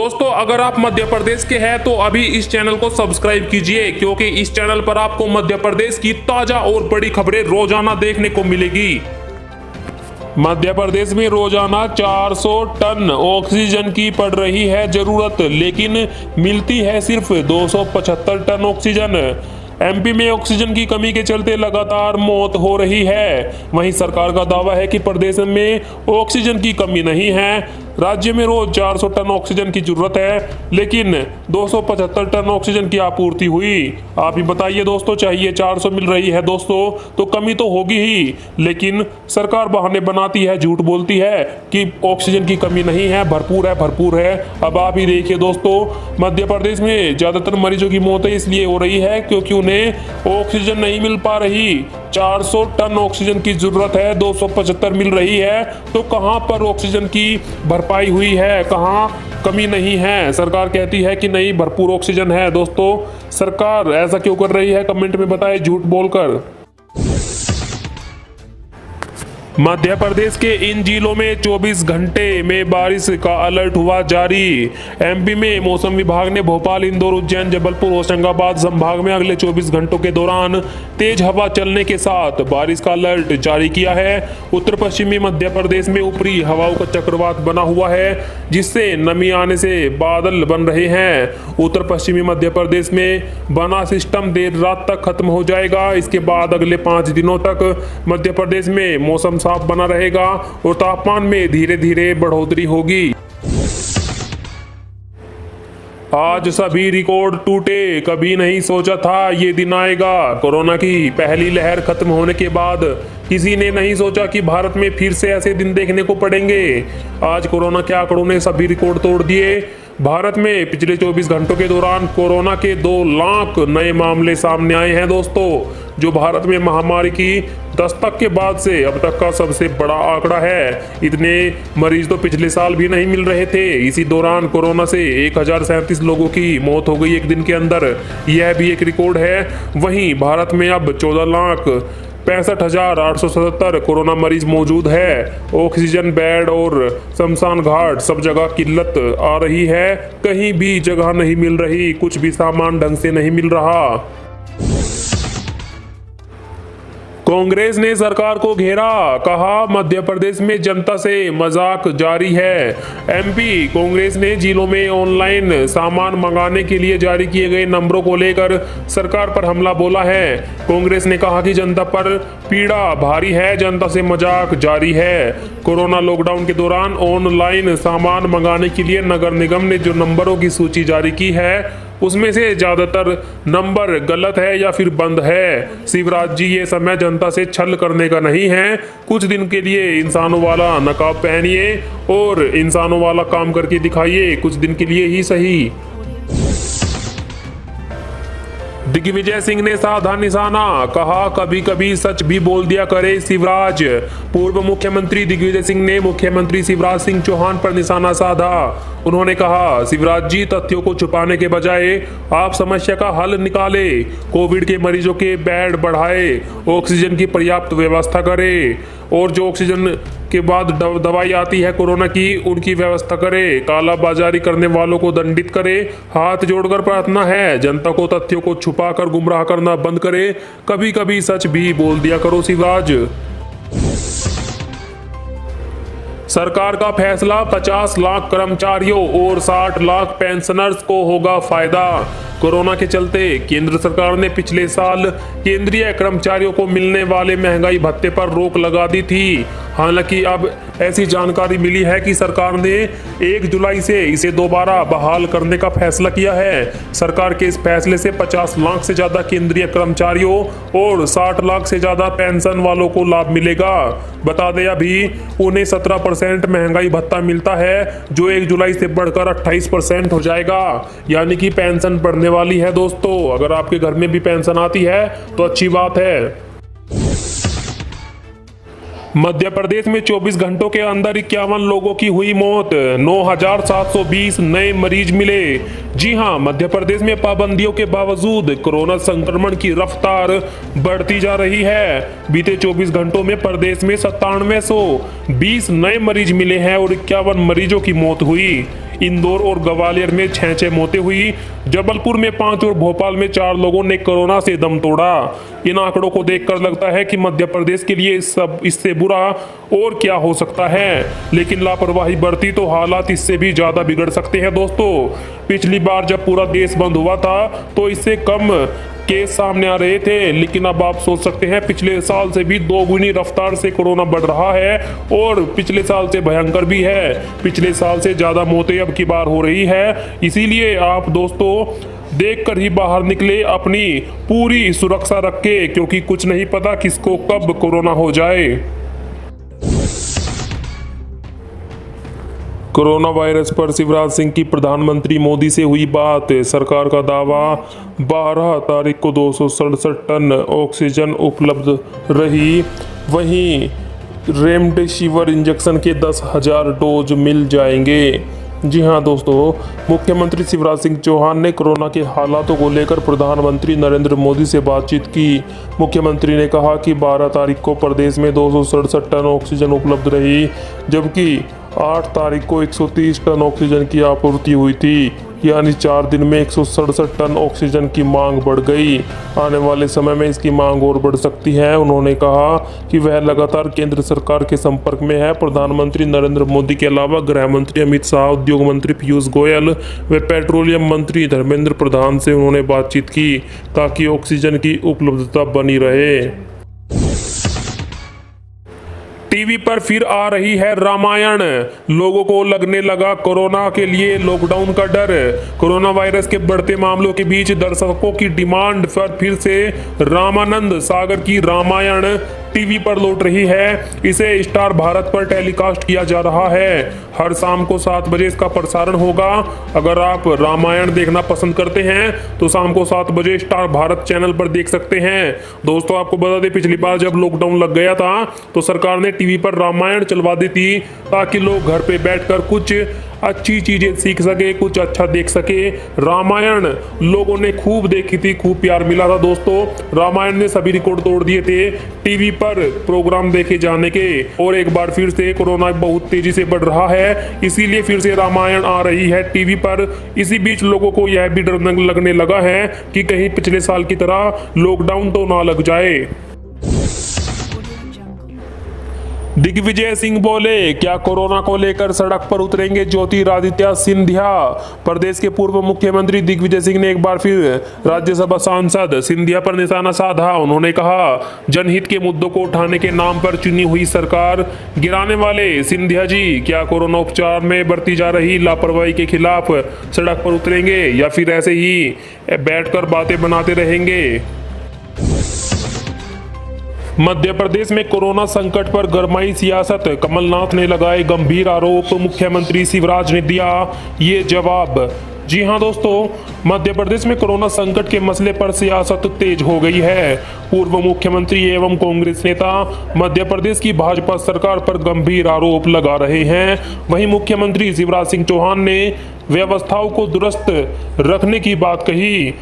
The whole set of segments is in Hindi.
दोस्तों अगर आप मध्य प्रदेश के हैं तो अभी इस चैनल को सब्सक्राइब कीजिए, क्योंकि इस चैनल पर आपको मध्य प्रदेश की ताजा और बड़ी खबरें रोजाना देखने को मिलेगी। मध्य प्रदेश में रोजाना 400 टन ऑक्सीजन की पड़ रही है जरूरत, लेकिन मिलती है सिर्फ 275 टन ऑक्सीजन। एमपी में ऑक्सीजन की कमी के चलते लगातार मौत हो रही है। वहीं सरकार का दावा है कि प्रदेश में ऑक्सीजन की कमी नहीं है। राज्य में रोज 400 टन ऑक्सीजन की जरूरत है, लेकिन 275 टन ऑक्सीजन की आपूर्ति हुई। आप ही बताइए दोस्तों, चाहिए 400 मिल रही है दोस्तों, तो कमी तो होगी ही, लेकिन सरकार बहाने बनाती है, झूठ बोलती है कि ऑक्सीजन की कमी नहीं है, भरपूर है, भरपूर है। अब आप ही देखिए दोस्तों, मध्य प्रदेश में ज्यादातर मरीजों की मौतें इसलिए हो रही है क्योंकि उन्हें ऑक्सीजन नहीं मिल पा रही। 400 टन ऑक्सीजन की जरूरत है, 275 मिल रही है, तो कहां पर ऑक्सीजन की भरपाई हुई है, कहां कमी नहीं है? सरकार कहती है कि नहीं, भरपूर ऑक्सीजन है। दोस्तों सरकार ऐसा क्यों कर रही है, कमेंट में बताएं झूठ बोलकर। मध्य प्रदेश के इन जिलों में 24 घंटे में बारिश का अलर्ट हुआ जारी। एमपी में मौसम विभाग ने भोपाल, इंदौर, उज्जैन, जबलपुर, होशंगाबाद संभाग में अगले 24 घंटों के दौरान तेज हवा चलने के साथ बारिश का अलर्ट जारी किया है। उत्तर पश्चिमी मध्य प्रदेश में ऊपरी हवाओं का चक्रवात बना हुआ है, जिससे नमी आने से बादल बन रहे हैं। उत्तर पश्चिमी मध्य प्रदेश में बना सिस्टम देर रात तक खत्म हो जाएगा। इसके बाद अगले 5 दिनों तक मध्य प्रदेश में मौसम साफ बना रहेगा और तापमान में धीरे धीरे बढ़ोतरी होगी। आज सभी रिकॉर्ड टूटे, कभी नहीं सोचा था ये दिन आएगा। कोरोना की पहली लहर खत्म होने के बाद किसी ने नहीं सोचा कि भारत में फिर से ऐसे दिन देखने को पड़ेंगे। आज कोरोना के आंकड़ों ने सभी रिकॉर्ड तोड़ दिए। भारत में पिछले 24 घंटों के दौरान कोरोना के 2 लाख नए मामले सामने आए हैं दोस्तों, जो भारत में महामारी की दस्तक के बाद से अब तक का सबसे बड़ा आंकड़ा है। इतने मरीज तो पिछले साल भी नहीं मिल रहे थे। इसी दौरान कोरोना से 1037 लोगों की मौत हो गई एक दिन के अंदर, यह भी एक रिकॉर्ड है। वहीं भारत में अब 14,65,877 कोरोना मरीज मौजूद है। ऑक्सीजन बेड और शमशान घाट सब जगह किल्लत आ रही है, कहीं भी जगह नहीं मिल रही, कुछ भी सामान ढंग से नहीं मिल रहा। कांग्रेस ने सरकार को घेरा, कहा मध्य प्रदेश में जनता से मजाक जारी है। एमपी कांग्रेस ने जिलों में ऑनलाइन सामान मंगाने के लिए जारी किए गए नंबरों को लेकर सरकार पर हमला बोला है। कांग्रेस ने कहा कि जनता पर पीड़ा भारी है, जनता से मजाक जारी है। कोरोना लॉकडाउन के दौरान ऑनलाइन सामान मंगाने के लिए नगर निगम ने जो नंबरों की सूची जारी की है, उसमें से ज्यादातर नंबर गलत है या फिर बंद है। शिवराज जी, ये समय जनता से छल करने का नहीं है। कुछ दिन के लिए इंसानों वाला नकाब पहनिए और इंसानों वाला काम करके दिखाइए, कुछ दिन के लिए ही सही। दिग्विजय सिंह ने साधा निशाना, कहा कभी कभी सच भी बोल दिया करे शिवराज। पूर्व मुख्यमंत्री दिग्विजय सिंह ने मुख्यमंत्री शिवराज सिंह चौहान पर निशाना साधा। उन्होंने कहा, शिवराज जी, तथ्यों को छुपाने के बजाय आप समस्या का हल निकाले, कोविड के मरीजों के बेड बढ़ाए, ऑक्सीजन की पर्याप्त व्यवस्था करे और जो ऑक्सीजन के बाद दवाई आती है कोरोना की, उनकी व्यवस्था करे, कालाबाजारी करने वालों को दंडित करे। हाथ जोड़कर प्रार्थना है, जनता को तथ्यों को छुपाकर गुमराह करना बंद करे, कभी कभी सच भी बोल दिया करो शिवराज। सरकार का फैसला, 50 लाख कर्मचारियों और 60 लाख पेंशनर्स को होगा फायदा। कोरोना के चलते केंद्र सरकार ने पिछले साल केंद्रीय कर्मचारियों को मिलने वाले महंगाई भत्ते पर रोक लगा दी थी। हालांकि अब ऐसी जानकारी मिली है कि सरकार ने 1 जुलाई से इसे दोबारा बहाल करने का फैसला किया है। सरकार के इस फैसले से 50 लाख से ज्यादा केंद्रीय कर्मचारियों और 60 लाख से ज्यादा पेंशन वालों को लाभ मिलेगा। बता दें, अभी उन्हें 17% महंगाई भत्ता मिलता है, जो 1 जुलाई से बढ़कर 28% हो जाएगा, यानी कि पेंशन बढ़ने वाली है दोस्तों। अगर आपके घर में भी पेंशन आती है तो अच्छी बात है। मध्य प्रदेश में 24 घंटों के अंदर 51 लोगों की हुई मौत, 9,720 नए मरीज मिले। जी हां, मध्य प्रदेश में पाबंदियों के बावजूद कोरोना संक्रमण की रफ्तार बढ़ती जा रही है। बीते 24 घंटों में प्रदेश में 9720 नए मरीज मिले हैं और 51 मरीजों की मौत हुई। इंदौर और ग्वालियर में 6 मौतें हुई, जबलपुर में 5 और भोपाल में 4 लोगों ने कोरोना से दम तोड़ा। इन आंकड़ों को देखकर लगता है कि मध्य प्रदेश के लिए इससे बुरा और क्या हो सकता है, लेकिन लापरवाही बरती तो हालात इससे भी ज्यादा बिगड़ सकते हैं दोस्तों। पिछली बार जब पूरा देश बंद हुआ था तो इससे कम केस सामने आ रहे थे, लेकिन अब आप सोच सकते हैं पिछले साल से भी 2 गुनी रफ्तार से कोरोना बढ़ रहा है और पिछले साल से भयंकर भी है। पिछले साल से ज्यादा मौतें अब की बार हो रही है। इसीलिए आप दोस्तों देखकर ही बाहर निकले, अपनी पूरी सुरक्षा रखे, क्योंकि कुछ नहीं पता किसको कब कोरोना हो जाए। कोरोना वायरस पर शिवराज सिंह की प्रधानमंत्री मोदी से हुई बात, सरकार का दावा 12 तारीख को 267 टन ऑक्सीजन उपलब्ध रही। वहीं रेमडेसिविर इंजेक्शन के 10,000 डोज मिल जाएंगे। जी हां दोस्तों, मुख्यमंत्री शिवराज सिंह चौहान ने कोरोना के हालातों को लेकर प्रधानमंत्री नरेंद्र मोदी से बातचीत की। मुख्यमंत्री ने कहा कि 12 तारीख को प्रदेश में 267 टन ऑक्सीजन उपलब्ध रही, जबकि 8 तारीख को 130 टन ऑक्सीजन की आपूर्ति हुई थी, यानी 4 दिन में 167 टन ऑक्सीजन की मांग बढ़ गई। आने वाले समय में इसकी मांग और बढ़ सकती है। उन्होंने कहा कि वह लगातार केंद्र सरकार के संपर्क में है। प्रधानमंत्री नरेंद्र मोदी के अलावा गृह मंत्री अमित शाह, उद्योग मंत्री पीयूष गोयल व पेट्रोलियम मंत्री धर्मेंद्र प्रधान से उन्होंने बातचीत की ताकि ऑक्सीजन की उपलब्धता बनी रहे। टीवी पर फिर आ रही है रामायण, लोगों को लगने लगा कोरोना के लिए लॉकडाउन का डर। कोरोना वायरस के बढ़ते मामलों के बीच दर्शकों की डिमांड पर फिर से रामानंद सागर की रामायण टीवी पर लौट रही है। इसे स्टार भारत पर टेलीकास्ट किया जा रहा है। हर शाम को 7 बजे इसका प्रसारण होगा। अगर आप रामायण देखना पसंद करते हैं तो शाम को 7 बजे स्टार भारत चैनल पर देख सकते हैं। दोस्तों आपको बता दें, पिछली बार जब लॉकडाउन लग गया था तो सरकार ने टीवी पर रामायण चलवा दी थी ताकि लोग घर पे बैठकर कुछ अच्छी चीजें सीख सके, कुछ अच्छा देख सके। रामायण लोगों ने खूब देखी थी, खूब प्यार मिला था दोस्तों। रामायण ने सभी रिकॉर्ड तोड़ दिए थे टीवी पर प्रोग्राम देखे जाने के। और एक बार फिर से कोरोना बहुत तेजी से बढ़ रहा है, इसीलिए फिर से रामायण आ रही है टीवी पर। इसी बीच लोगों को यह भी डर लगने लगा है कि कहीं पिछले साल की तरह लॉकडाउन तो ना लग जाए। दिग्विजय सिंह बोले, क्या कोरोना को लेकर सड़क पर उतरेंगे ज्योतिरादित्य सिंधिया। प्रदेश के पूर्व मुख्यमंत्री दिग्विजय सिंह ने एक बार फिर राज्यसभा सांसद सिंधिया पर निशाना साधा। उन्होंने कहा, जनहित के मुद्दों को उठाने के नाम पर चुनी हुई सरकार गिराने वाले सिंधिया जी क्या कोरोना उपचार में बरती जा रही लापरवाही के खिलाफ सड़क पर उतरेंगे या फिर ऐसे ही बैठकर बातें बनाते रहेंगे। मध्य प्रदेश में कोरोना संकट पर गरमाई सियासत, कमलनाथ ने लगाए गंभीर आरोप, मुख्यमंत्री शिवराज ने दिया ये जवाब। जी हां दोस्तों, मध्य प्रदेश में कोरोना संकट के मसले पर सियासत तेज हो गई है। पूर्व मुख्यमंत्री एवं कांग्रेस नेता मध्य प्रदेश की भाजपा सरकार पर गंभीर आरोप लगा रहे हैं। वहीं मुख्यमंत्री शिवराज सिंह चौहान ने व्यवस्थाओं को दुरुस्त रखने की बात कही।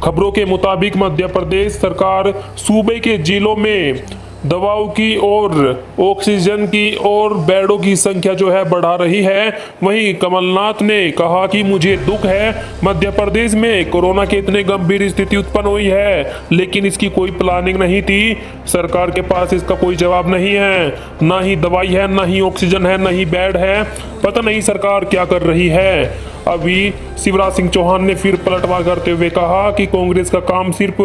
खबरों के मुताबिक मध्य प्रदेश सरकार सूबे के जिलों में दवाओं की और ऑक्सीजन की और बेडों की संख्या जो है बढ़ा रही है। वहीं कमलनाथ ने कहा कि मुझे दुख है, मध्य प्रदेश में कोरोना की इतनी गंभीर स्थिति उत्पन्न हुई है, लेकिन इसकी कोई प्लानिंग नहीं थी। सरकार के पास इसका कोई जवाब नहीं है, ना ही दवाई है, ना ही ऑक्सीजन है, ना ही बेड है। पता नहीं सरकार क्या कर रही है। अभी शिवराज सिंह चौहान ने फिर पलटवार करते हुए कहा कि कांग्रेस का काम सिर्फ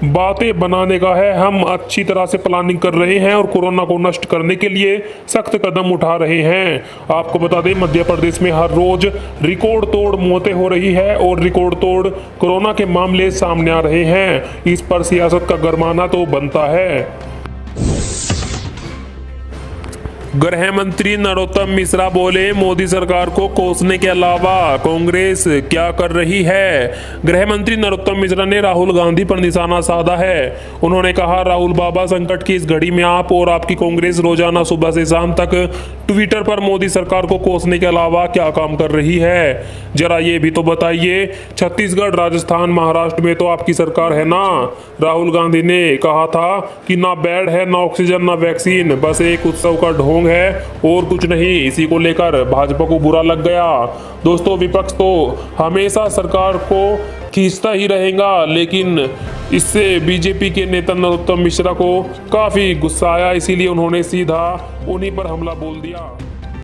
बातें बनाने का है। हम अच्छी तरह से प्लानिंग कर रहे हैं और कोरोना को नष्ट करने के लिए सख्त कदम उठा रहे हैं। आपको बता दें, मध्य प्रदेश में हर रोज रिकॉर्ड तोड़ मौतें हो रही है और रिकॉर्ड तोड़ कोरोना के मामले सामने आ रहे हैं। इस पर सियासत का गरमाना तो बनता है। गृह मंत्री नरोत्तम मिश्रा बोले, मोदी सरकार को कोसने के अलावा कांग्रेस क्या कर रही है। गृह मंत्री नरोत्तम मिश्रा ने राहुल गांधी पर निशाना साधा है। उन्होंने कहा, राहुल बाबा, संकट की इस घड़ी में आप और आपकी कांग्रेस रोजाना सुबह से शाम तक ट्विटर पर मोदी सरकार को कोसने के अलावा क्या काम कर रही है, जरा ये भी तो बताइए। छत्तीसगढ़, राजस्थान, महाराष्ट्र में तो आपकी सरकार है ना। राहुल गांधी ने कहा था कि ना बेड है, ना ऑक्सीजन, ना वैक्सीन, बस एक उत्सव का ढोंग ढोंग है और कुछ नहीं। इसी को लेकर भाजपा को बुरा लग गया। दोस्तों, विपक्ष तो हमेशा सरकार को खींचता ही रहेगा, लेकिन इससे बीजेपी के नेता नरोत्तम मिश्रा को काफी गुस्सा आया, इसीलिए उन्होंने सीधा उन्हीं पर हमला बोल दिया।